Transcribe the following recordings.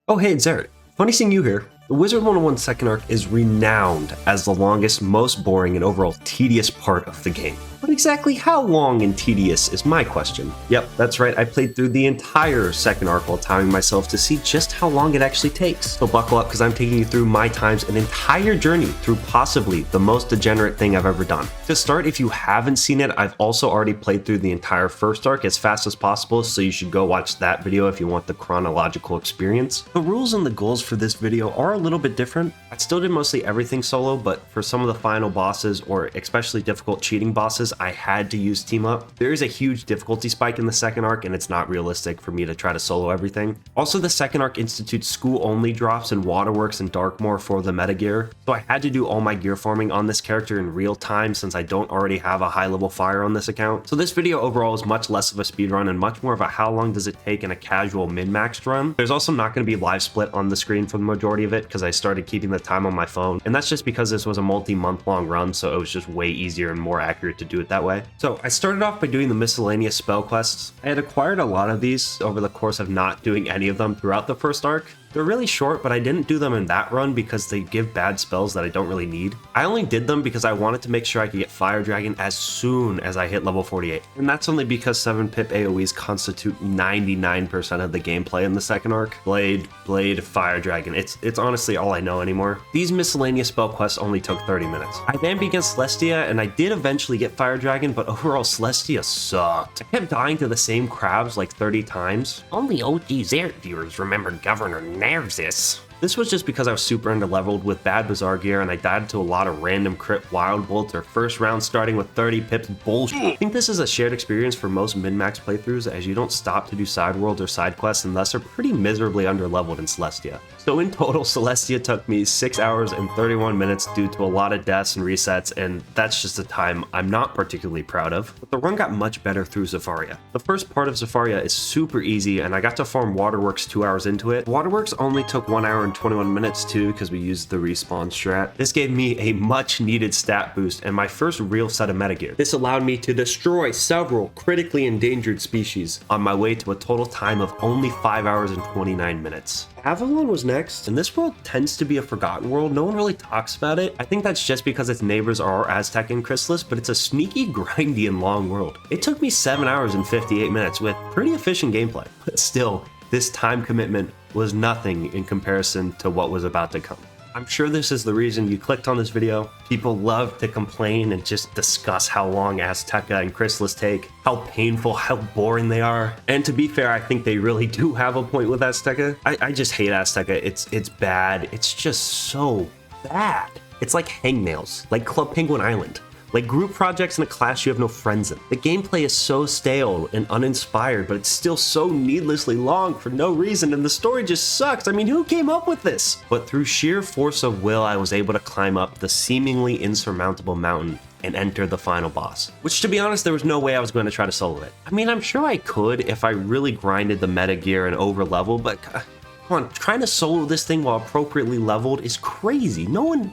Oh hey, it's Eric. Funny seeing you here. The Wizard101 second arc is renowned as the longest, most boring, and overall tedious part of the game. But exactly how long and tedious is my question. Yep, that's right, I played through the entire second arc while timing myself to see just how long it actually takes. So buckle up because I'm taking you through my times an entire journey through possibly the most degenerate thing I've ever done. To start, if you haven't seen it, I've also already played through the entire first arc as fast as possible, so you should go watch that video if you want the chronological experience. The rules and the goals for this video are a little bit different. I still did mostly everything solo, but for some of the final bosses, or especially difficult cheating bosses, I had to use team up. There is a huge difficulty spike in the second arc, and it's not realistic for me to try to solo everything. Also, the second arc institutes school-only drops in Waterworks and Darkmoor for the meta gear, so I had to do all my gear farming on this character in real time since I don't already have a high-level fire on this account. So this video overall is much less of a speedrun and much more of a how long does it take in a casual min-maxed run. There's also not going to be live split on the screen for the majority of it because I started keeping the time on my phone, and that's just because this was a multi-month long run, so it was just way easier and more accurate to do it that way. So I started off by doing the miscellaneous spell quests. I had acquired a lot of these over the course of not doing any of them throughout the first arc. They're really short, but I didn't do them in that run because they give bad spells that I don't really need. I only did them because I wanted to make sure I could get Fire Dragon as soon as I hit level 48. And that's only because 7-pip AoEs constitute 99% of the gameplay in the second arc. Blade, Fire Dragon. It's honestly all I know anymore. These miscellaneous spell quests only took 30 minutes. I then began Celestia, and I did eventually get Fire Dragon, but overall Celestia sucked. I kept dying to the same crabs like 30 times. Only OG Zert viewers remember Governor Nervous. This was just because I was super underleveled with bad Bazaar gear, and I died to a lot of random crit wild bolts or first round starting with 30 pips bullshit. I think this is a shared experience for most min-max playthroughs, as you don't stop to do side worlds or side quests and thus are pretty miserably underleveled in Celestia. So in total, Celestia took me 6 hours and 31 minutes due to a lot of deaths and resets, and that's just a time I'm not particularly proud of. But the run got much better through Zafaria. The first part of Zafaria is super easy, and I got to farm Waterworks 2 hours into it. Waterworks only took 1 hour and 21 minutes too because we used the respawn strat. This gave me a much needed stat boost and my first real set of metagear. This allowed me to destroy several critically endangered species on my way to a total time of only 5 hours and 29 minutes. Avalon was next, and this world tends to be a forgotten world. No one really talks about it. I think that's just because its neighbors are Aztec and Chrysalis, but it's a sneaky, grindy, and long world. It took me 7 hours and 58 minutes with pretty efficient gameplay, but still, this time commitment was nothing in comparison to what was about to come. I'm sure this is the reason you clicked on this video. People love to complain and just discuss how long Azteca and Chrysalis take, how painful, how boring they are. And to be fair, I think they really do have a point with Azteca. I just hate Azteca. It's bad. It's just so bad. It's like hangnails, like Club Penguin Island. Like group projects in a class you have no friends in. The gameplay is so stale and uninspired, but it's still so needlessly long for no reason, and the story just sucks. I mean, who came up with this? But through sheer force of will, I was able to climb up the seemingly insurmountable mountain and enter the final boss. Which, to be honest, there was no way I was going to try to solo it. I mean, I'm sure I could if I really grinded the meta gear and over level, but come on, trying to solo this thing while appropriately leveled is crazy.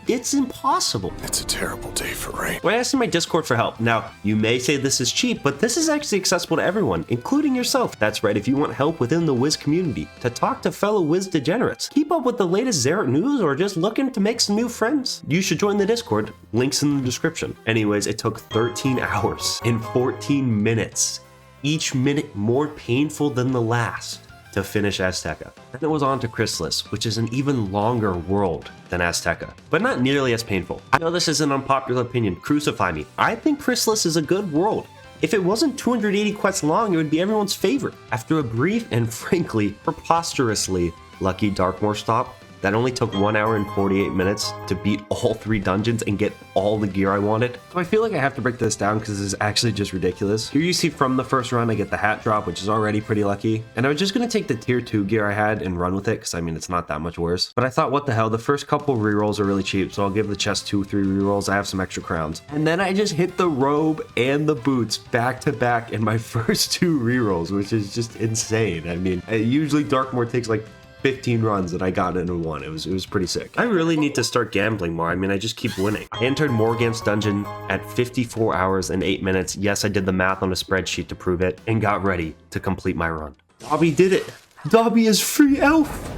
It's impossible. It's a terrible day for rain. So I asked in my Discord for help. Now, you may say this is cheap, but this is actually accessible to everyone, including yourself. That's right, if you want help within the Wiz community, to talk to fellow Wiz degenerates, keep up with the latest Zeret news, or just looking to make some new friends, you should join the Discord. Links in the description. Anyways, it took 13 hours and 14 minutes, each minute more painful than the last, to finish Azteca. Then it was on to Chrysalis, which is an even longer world than Azteca, but not nearly as painful. I know this is an unpopular opinion, crucify me. I think Chrysalis is a good world. If it wasn't 280 quests long, it would be everyone's favorite. After a brief and frankly, preposterously lucky Darkmoor stop, that only took 1 hour and 48 minutes to beat all 3 dungeons and get all the gear I wanted. So I feel like I have to break this down because this is actually just ridiculous. Here you see from the first run, I get the hat drop, which is already pretty lucky. And I was just going to take the tier 2 gear I had and run with it because I mean, it's not that much worse. But I thought, what the hell, the first couple rerolls are really cheap, so I'll give the chest 2 or 3 rerolls. I have some extra crowns. And then I just hit the robe and the boots back to back in my first 2 rerolls, which is just insane. I mean, usually Darkmoor takes like 15 runs that I got into one. It was pretty sick. I really need to start gambling more. I mean, I just keep winning. I entered Mor G's Dungeon at 54 hours and 8 minutes. Yes, I did the math on a spreadsheet to prove it and got ready to complete my run. Dobby did it. Dobby is free elf.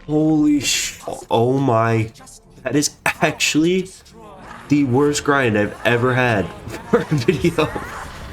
Holy sh... Oh my... That is actually the worst grind I've ever had for a video.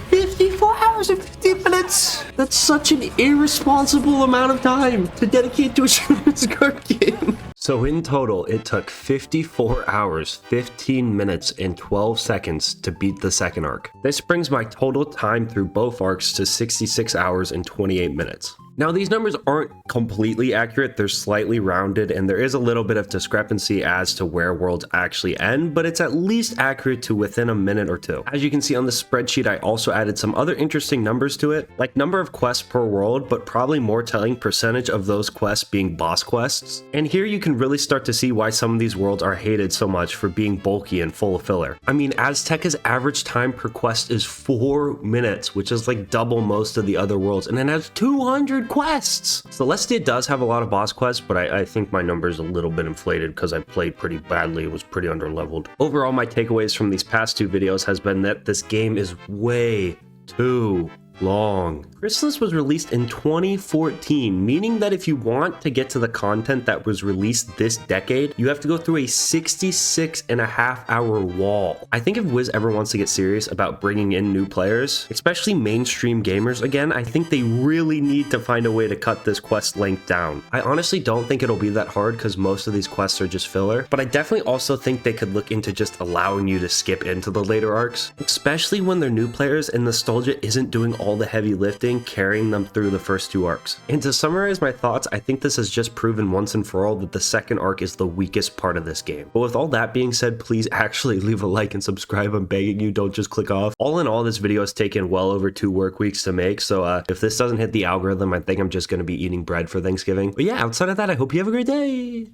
54 hours and 50 minutes! That's such an irresponsible amount of time to dedicate to a children's card game. So in total, it took 54 hours, 15 minutes, and 12 seconds to beat the second arc. This brings my total time through both arcs to 66 hours and 28 minutes. Now, these numbers aren't completely accurate, they're slightly rounded, and there is a little bit of discrepancy as to where worlds actually end, but it's at least accurate to within a minute or two. As you can see on the spreadsheet, I also added some other interesting numbers to it, like number of quests per world, but probably more telling percentage of those quests being boss quests. And here you can really start to see why some of these worlds are hated so much for being bulky and full of filler. I mean, Azteca's average time per quest is 4 minutes, which is like double most of the other worlds, and it has 200 quests. Celestia does have a lot of boss quests, but I think my number is a little bit inflated because I played pretty badly. It was pretty underleveled. Overall, my takeaways from these past two videos has been that this game is way too long. Chrysalis was released in 2014, meaning that if you want to get to the content that was released this decade, you have to go through a 66.5-hour wall. I think if Wiz ever wants to get serious about bringing in new players, especially mainstream gamers again, I think they really need to find a way to cut this quest length down. I honestly don't think it'll be that hard because most of these quests are just filler, but I definitely also think they could look into just allowing you to skip into the later arcs, especially when they're new players and nostalgia isn't doing all the heavy lifting, carrying them through the first two arcs. And to summarize my thoughts, I think this has just proven once and for all that the second arc is the weakest part of this game. But with all that being said, please actually leave a like and subscribe. I'm begging you, don't just click off. All in all, this video has taken well over 2 work weeks to make, so if this doesn't hit the algorithm, I think I'm just going to be eating bread for Thanksgiving. But yeah, outside of that, I hope you have a great day!